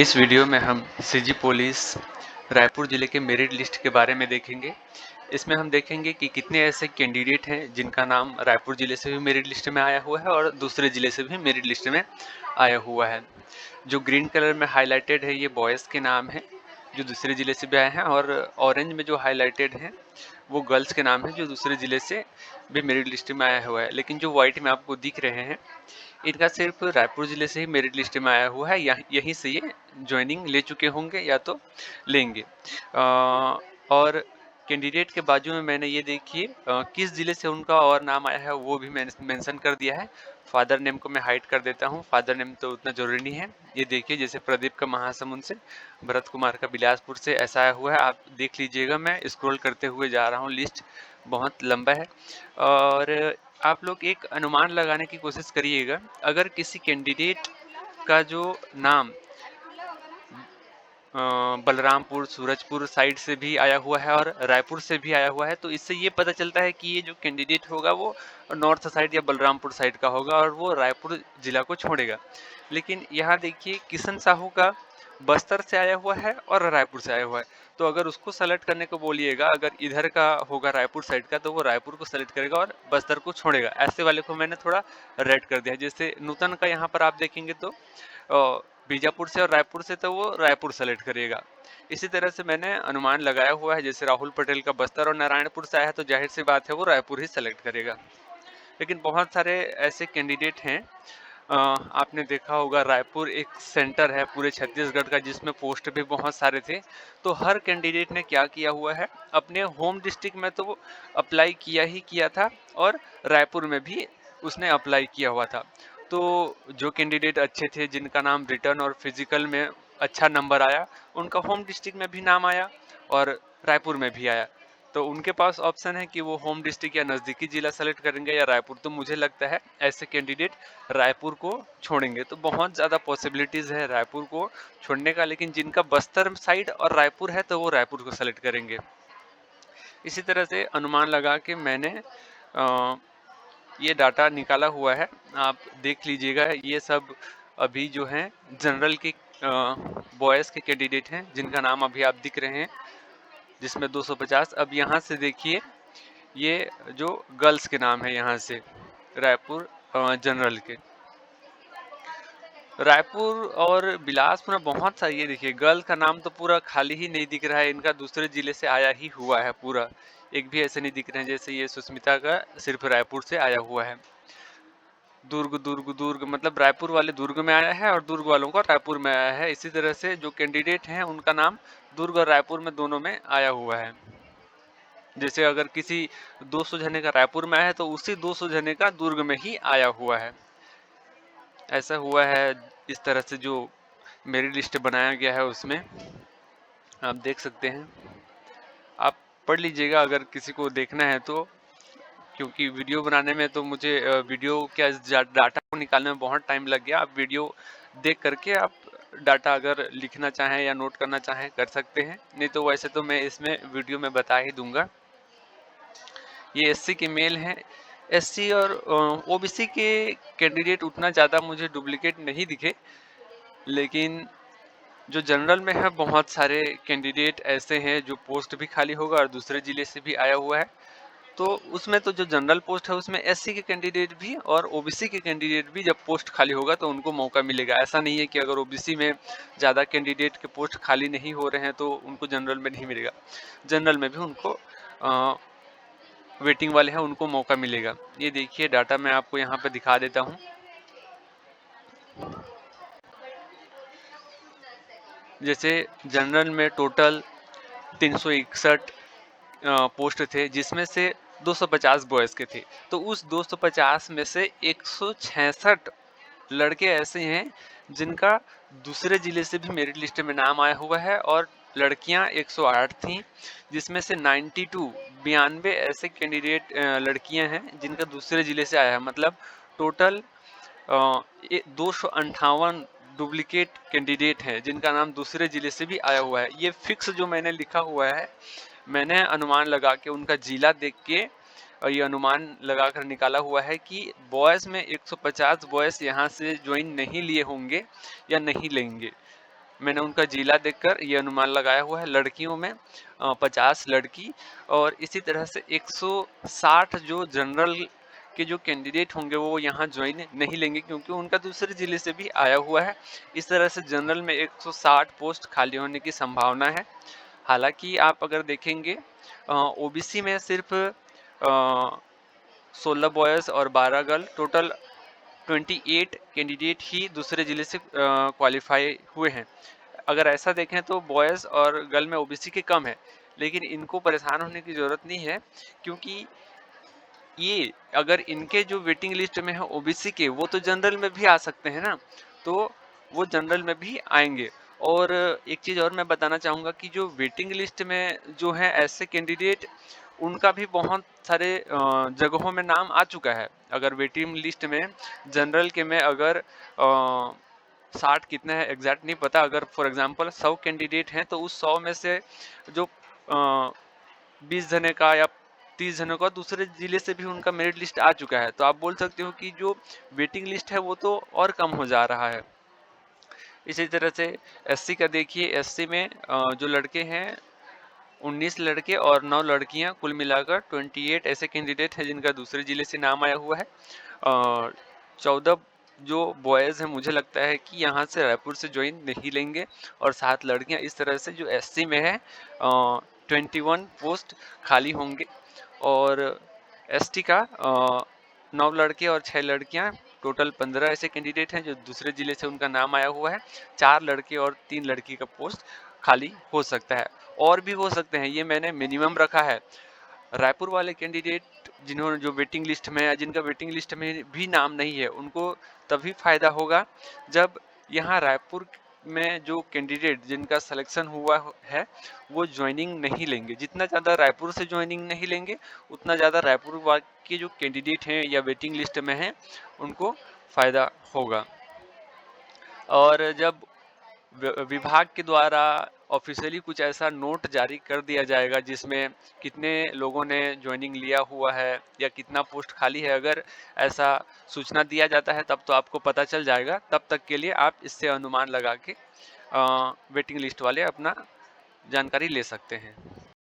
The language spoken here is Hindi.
इस वीडियो में हम सीजी पुलिस रायपुर ज़िले के मेरिट लिस्ट के बारे में देखेंगे। इसमें हम देखेंगे कि कितने ऐसे कैंडिडेट हैं जिनका नाम रायपुर ज़िले से भी मेरिट लिस्ट में आया हुआ है और दूसरे ज़िले से भी मेरिट लिस्ट में आया हुआ है। जो ग्रीन कलर में हाइलाइटेड है ये बॉयज़ के नाम हैं जो दूसरे ज़िले से भी आए हैं, और ऑरेंज में जो हाइलाइटेड हैं वो गर्ल्स के नाम हैं जो दूसरे ज़िले से भी मेरिट लिस्ट में आया हुआ है। लेकिन जो वाइट में आपको दिख रहे हैं इनका सिर्फ रायपुर ज़िले से ही मेरिट लिस्ट में आया हुआ है, यहीं से ये ज्वाइनिंग ले चुके होंगे या तो लेंगे। और कैंडिडेट के बाजू में मैंने ये देखिए किस ज़िले से उनका और नाम आया है वो भी मैंने मेंशन कर दिया है। फादर नेम को मैं हाइड कर देता हूँ, फादर नेम तो उतना ज़रूरी नहीं है। ये देखिए जैसे प्रदीप का महासमुंद से, भरत कुमार का बिलासपुर से ऐसा आया हुआ है, आप देख लीजिएगा। मैं स्क्रॉल करते हुए जा रहा हूँ, लिस्ट बहुत लंबा है। और आप लोग एक अनुमान लगाने की कोशिश करिएगा, अगर किसी कैंडिडेट का जो नाम बलरामपुर, सूरजपुर साइड से भी आया हुआ है और रायपुर से भी आया हुआ है, तो इससे ये पता चलता है कि ये जो कैंडिडेट होगा वो नॉर्थ साइड या बलरामपुर साइड का होगा और वो रायपुर जिला को छोड़ेगा। लेकिन यहाँ देखिए किशन साहू का बस्तर से आया हुआ है और रायपुर से आया हुआ है, तो अगर उसको सेलेक्ट करने को बोलिएगा, अगर इधर का होगा रायपुर साइड का तो वो रायपुर को सेलेक्ट करेगा और बस्तर को छोड़ेगा। ऐसे वाले को मैंने थोड़ा रेड कर दिया। जैसे नूतन का यहाँ पर आप देखेंगे तो बीजापुर से और रायपुर से, तो वो रायपुर सेलेक्ट करेगा। इसी तरह से मैंने अनुमान लगाया हुआ है, जैसे राहुल पटेल का बस्तर और नारायणपुर से आया है तो जाहिर सी बात है वो रायपुर ही सेलेक्ट करेगा। लेकिन बहुत सारे ऐसे कैंडिडेट हैं, आपने देखा होगा रायपुर एक सेंटर है पूरे छत्तीसगढ़ का जिसमें पोस्ट भी बहुत सारे थे। तो हर कैंडिडेट ने क्या किया हुआ है, अपने होम डिस्ट्रिक्ट में तो अप्लाई किया ही किया था और रायपुर में भी उसने अप्लाई किया हुआ था। तो जो कैंडिडेट अच्छे थे, जिनका नाम रिटर्न और फिजिकल में अच्छा नंबर आया, उनका होम डिस्ट्रिक्ट में भी नाम आया और रायपुर में भी आया। तो उनके पास ऑप्शन है कि वो होम डिस्ट्रिक्ट या नज़दीकी जिला सेलेक्ट करेंगे या रायपुर। तो मुझे लगता है ऐसे कैंडिडेट रायपुर को छोड़ेंगे। तो बहुत ज़्यादा पॉसिबिलिटीज़ है रायपुर को छोड़ने का, लेकिन जिनका बस्तर साइड और रायपुर है तो वो रायपुर को सेलेक्ट करेंगे। इसी तरह से अनुमान लगा के मैंने ये डाटा निकाला हुआ है, आप देख लीजिएगा। ये सब अभी जो हैं जनरल के बॉयज़ के कैंडिडेट हैं जिनका नाम अभी आप दिख रहे हैं, जिसमें 250। अब यहाँ से देखिए ये जो गर्ल्स के नाम है, यहाँ से रायपुर जनरल के, रायपुर और बिलासपुर में बहुत सारी। ये देखिए गर्ल का नाम तो पूरा खाली ही नहीं दिख रहा है, इनका दूसरे जिले से आया ही हुआ है पूरा, एक भी ऐसे नहीं दिख रहे हैं। जैसे ये सुस्मिता का सिर्फ रायपुर से आया हुआ है। दुर्ग दुर्ग दुर्ग मतलब रायपुर वाले दुर्ग में आया है और दुर्ग वालों का रायपुर में आया है। इसी तरह से जो कैंडिडेट हैं उनका नाम दुर्ग और रायपुर में दोनों में आया हुआ है। जैसे अगर किसी 200 जने का रायपुर में आया है तो उसी 200 जने का दुर्ग में ही आया हुआ है। ऐसा हुआ है। इस तरह से जो मेरी लिस्ट बनाया गया है उसमें आप देख सकते हैं, आप पढ़ लीजिएगा अगर किसी को देखना है तो। क्योंकि वीडियो बनाने में तो मुझे वीडियो क्या डाटा को निकालने में बहुत टाइम लग गया। आप वीडियो देख करके आप डाटा अगर लिखना चाहें या नोट करना चाहें कर सकते हैं, नहीं तो वैसे तो मैं इसमें वीडियो में बता ही दूंगा। ये एससी के मेल हैं। एससी और ओबीसी के कैंडिडेट उतना ज़्यादा मुझे डुप्लीकेट नहीं दिखे, लेकिन जो जनरल में है बहुत सारे कैंडिडेट ऐसे हैं जो पोस्ट भी खाली होगा और दूसरे ज़िले से भी आया हुआ है। तो उसमें तो जो जनरल पोस्ट है उसमें एससी के कैंडिडेट भी और ओबीसी के कैंडिडेट भी जब पोस्ट खाली होगा तो उनको मौका मिलेगा। ऐसा नहीं है कि अगर ओबीसी में ज़्यादा कैंडिडेट के पोस्ट खाली नहीं हो रहे हैं तो उनको जनरल में नहीं मिलेगा। जनरल में भी उनको वेटिंग वाले हैं उनको मौका मिलेगा। ये देखिए डाटा मैं आपको यहाँ पे दिखा देता हूँ। जैसे जनरल में टोटल 361 पोस्ट थे, जिसमें से 250 बॉयज़ के थे। तो उस 250 में से 166 लड़के ऐसे हैं जिनका दूसरे ज़िले से भी मेरिट लिस्ट में नाम आया हुआ है और लड़कियां 108 थीं, जिसमें से 92 ऐसे कैंडिडेट लड़कियां हैं जिनका दूसरे ज़िले से आया है। मतलब टोटल 258 डुप्लीकेट कैंडिडेट हैं जिनका नाम दूसरे ज़िले से भी आया हुआ है। ये फिक्स जो मैंने लिखा हुआ है, मैंने अनुमान लगा के उनका जिला देख के और ये अनुमान लगा कर निकाला हुआ है कि बॉयज़ में 150 बॉयज़ यहाँ से ज्वाइन नहीं लिए होंगे या नहीं लेंगे। मैंने उनका जिला देखकर ये अनुमान लगाया हुआ है। लड़कियों में 50 लड़की और इसी तरह से 160 जो जनरल के जो कैंडिडेट होंगे वो यहाँ ज्वाइन नहीं लेंगे, क्योंकि उनका दूसरे जिले से भी आया हुआ है। इस तरह से जनरल में 160 पोस्ट खाली होने की संभावना है। हालांकि आप अगर देखेंगे ओबीसी में सिर्फ 16 बॉयज़ और 12 गर्ल, टोटल 28 कैंडिडेट ही दूसरे जिले से क्वालिफाई हुए हैं। अगर ऐसा देखें तो बॉयज़ और गर्ल में ओबीसी के कम है, लेकिन इनको परेशान होने की ज़रूरत नहीं है, क्योंकि ये अगर इनके जो वेटिंग लिस्ट में है ओबीसी के, वो तो जनरल में भी आ सकते हैं ना, तो वो जनरल में भी आएंगे। और एक चीज़ और मैं बताना चाहूँगा कि जो वेटिंग लिस्ट में जो है ऐसे कैंडिडेट, उनका भी बहुत सारे जगहों में नाम आ चुका है। अगर वेटिंग लिस्ट में जनरल के में अगर 60 कितने हैं एग्जैक्ट नहीं पता, अगर फॉर एग्जांपल 100 कैंडिडेट हैं तो उस 100 में से जो 20 जने का या 30 जनों का दूसरे जिले से भी उनका मेरिट लिस्ट आ चुका है। तो आप बोल सकते हो कि जो वेटिंग लिस्ट है वो तो और कम हो जा रहा है। इसी तरह से एससी का देखिए, एससी में जो लड़के हैं 19 लड़के और 9 लड़कियां, कुल मिलाकर 28 ऐसे कैंडिडेट हैं जिनका दूसरे जिले से नाम आया हुआ है। 14 जो बॉयज़ हैं मुझे लगता है कि यहाँ से रायपुर से ज्वाइन नहीं लेंगे, और 7 लड़कियां। इस तरह से जो एससी में है 21 पोस्ट खाली होंगे, और एसटी का 9 लड़के और 6 लड़कियां, टोटल 15 ऐसे कैंडिडेट हैं जो दूसरे जिले से उनका नाम आया हुआ है। 4 लड़के और 3 लड़की का पोस्ट खाली हो सकता है, और भी हो सकते हैं, ये मैंने मिनिमम रखा है। रायपुर वाले कैंडिडेट जिन्होंने जो वेटिंग लिस्ट में है, जिनका वेटिंग लिस्ट में भी नाम नहीं है, उनको तभी फायदा होगा जब यहाँ रायपुर में जो कैंडिडेट जिनका सिलेक्शन हुआ है वो ज्वाइनिंग नहीं लेंगे। जितना ज़्यादा रायपुर से ज्वाइनिंग नहीं लेंगे, उतना ज़्यादा रायपुर के जो कैंडिडेट हैं या वेटिंग लिस्ट में हैं उनको फायदा होगा। और जब विभाग के द्वारा ऑफिशियली कुछ ऐसा नोट जारी कर दिया जाएगा जिसमें कितने लोगों ने ज्वाइनिंग लिया हुआ है या कितना पोस्ट खाली है, अगर ऐसा सूचना दिया जाता है तब तो आपको पता चल जाएगा। तब तक के लिए आप इससे अनुमान लगा के वेटिंग लिस्ट वाले अपना जानकारी ले सकते हैं।